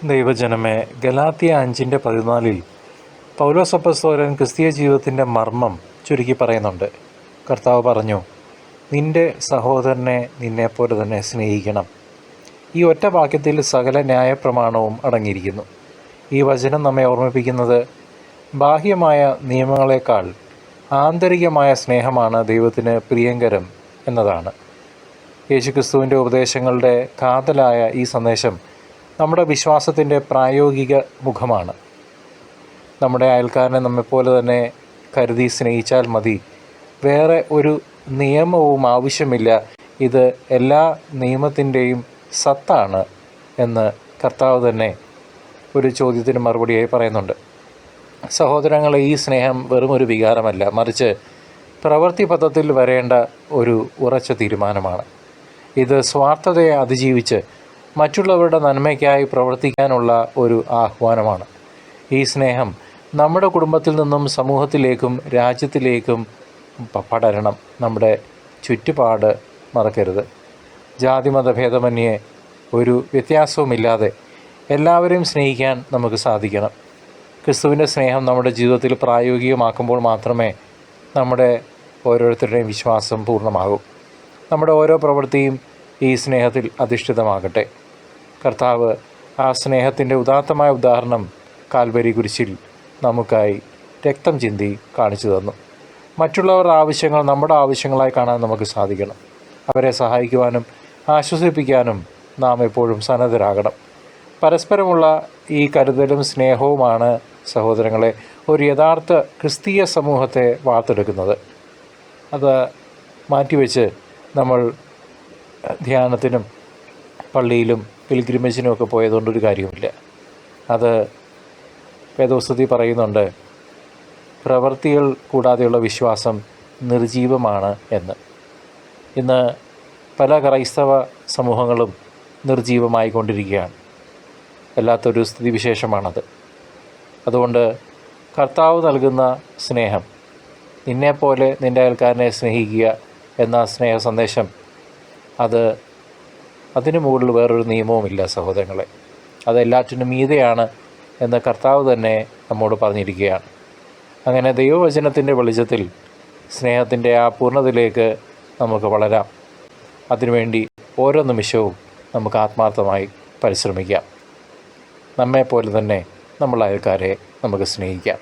ദൈവജനമേ, ഗലാത്യ 5:14 പൗലോസ് അപ്പോസ്തലൻ ക്രിസ്തീയ ജീവിതത്തിൻ്റെ മർമ്മം ചുരുക്കി പറയുന്നുണ്ട്. കർത്താവ് പറഞ്ഞു, നിൻ്റെ സഹോദരനെ നിന്നെപ്പോലെ തന്നെ സ്നേഹിക്കണം. ഈ ഒറ്റ വാക്യത്തിൽ സകല ന്യായപ്രമാണവും അടങ്ങിയിരിക്കുന്നു. ഈ വചനം നമ്മെ ഓർമ്മിപ്പിക്കുന്നത് ബാഹ്യമായ നിയമങ്ങളെക്കാൾ ആന്തരികമായ സ്നേഹമാണ് ദൈവത്തിന് പ്രിയങ്കരം എന്നതാണ്. യേശുക്രിസ്തുവിൻ്റെ ഉപദേശങ്ങളുടെ കാതലായ ഈ സന്ദേശം നമ്മുടെ വിശ്വാസത്തിൻ്റെ പ്രായോഗിക മുഖമാണ്. നമ്മുടെ അയൽക്കാരനെ നമ്മെപ്പോലെ തന്നെ കരുതി സ്നേഹിച്ചാൽ മതി, വേറെ ഒരു നിയമവും ആവശ്യമില്ല, ഇത് എല്ലാ നിയമത്തിൻ്റെയും സത്താണ് എന്ന് കർത്താവ് തന്നെ ഒരു ചോദ്യത്തിന് മറുപടിയായി പറയുന്നുണ്ട്. സഹോദരങ്ങളെ, ഈ സ്നേഹം വെറും ഒരു വികാരമല്ല, മറിച്ച് പ്രവൃത്തി പദത്തിൽ വരേണ്ട ഒരു ഉറച്ച തീരുമാനമാണ്. ഇത് സ്വാർത്ഥതയെ അതിജീവിച്ച് മറ്റുള്ളവരുടെ നന്മയ്ക്കായി പ്രവർത്തിക്കാനുള്ള ഒരു ആഹ്വാനമാണ്. ഈ സ്നേഹം നമ്മുടെ കുടുംബത്തിൽ നിന്നും സമൂഹത്തിലേക്കും രാജ്യത്തിലേക്കും പടരണം. നമ്മുടെ ചുറ്റുപാട് മറക്കരുത്. ജാതിമതഭേദമന്യേ ഒരു വ്യത്യാസവുമില്ലാതെ എല്ലാവരെയും സ്നേഹിക്കാൻ നമുക്ക് സാധിക്കണം. ക്രിസ്തുവിൻ്റെ സ്നേഹം നമ്മുടെ ജീവിതത്തിൽ പ്രായോഗികമാക്കുമ്പോൾ മാത്രമേ നമ്മുടെ ഓരോരുത്തരുടെയും വിശ്വാസം പൂർണ്ണമാകും. നമ്മുടെ ഓരോ പ്രവൃത്തിയും ഈ സ്നേഹത്തിൽ അധിഷ്ഠിതമാകട്ടെ. കർത്താവ് ആ സ്നേഹത്തിൻ്റെ ഉദാത്തമായ ഉദാഹരണം കാൽവരി കുരിശിൽ നമുക്കായി രക്തം ചിന്തി കാണിച്ചു തന്നു. മറ്റുള്ളവരുടെ ആവശ്യങ്ങൾ നമ്മുടെ ആവശ്യങ്ങളായി കാണാൻ നമുക്ക് സാധിക്കണം. അവരെ സഹായിക്കുവാനും ആശ്വസിപ്പിക്കാനും നാം എപ്പോഴും സന്നദ്ധരാകണം. പരസ്പരമുള്ള ഈ കരുതലും സ്നേഹവുമാണ് സഹോദരങ്ങളെ ഒരു യഥാർത്ഥ ക്രിസ്തീയ സമൂഹത്തെ വാർത്തെടുക്കുന്നത്. അത് മാറ്റിവെച്ച് നമ്മൾ ധ്യാനത്തിനും പള്ളിയിലും പിൽഗ്രിമേജിനും ഒക്കെ പോയതുകൊണ്ടൊരു കാര്യമില്ല. അത് വേദോസ്തുതി പറയുന്നുണ്ട്, പ്രവൃത്തികൾ കൂടാതെയുള്ള വിശ്വാസം നിർജീവമാണ് എന്ന്. ഇന്ന് പല ക്രൈസ്തവ സമൂഹങ്ങളും നിർജീവമായിക്കൊണ്ടിരിക്കുകയാണ്. വല്ലാത്തൊരു സ്ഥിതിവിശേഷമാണത്. അതുകൊണ്ട് കർത്താവ് നൽകുന്ന സ്നേഹം, നിന്നെപ്പോലെ നിൻ്റെ അയൽക്കാരനെ സ്നേഹിക്കുക എന്ന സ്നേഹ സന്ദേശം, അതിനു മുകളിൽ വേറൊരു നിയമവുമില്ല സഹോദരങ്ങളെ. അതെല്ലാറ്റിനും മീതെയാണ് എന്ന് കർത്താവ് തന്നെ നമ്മോട് പറഞ്ഞിരിക്കുകയാണ്. അങ്ങനെ ദൈവവചനത്തിൻ്റെ വെളിച്ചത്തിൽ സ്നേഹത്തിൻ്റെ ആ പൂർണ്ണതയിലേക്ക് നമുക്ക് വളരാം. അതിനുവേണ്ടി ഓരോ നിമിഷവും നമുക്ക് ആത്മാർത്ഥമായി പരിശ്രമിക്കാം. നമ്മെപ്പോലെ തന്നെ നമ്മൾ അയൽക്കാരെ നമുക്ക് സ്നേഹിക്കാം.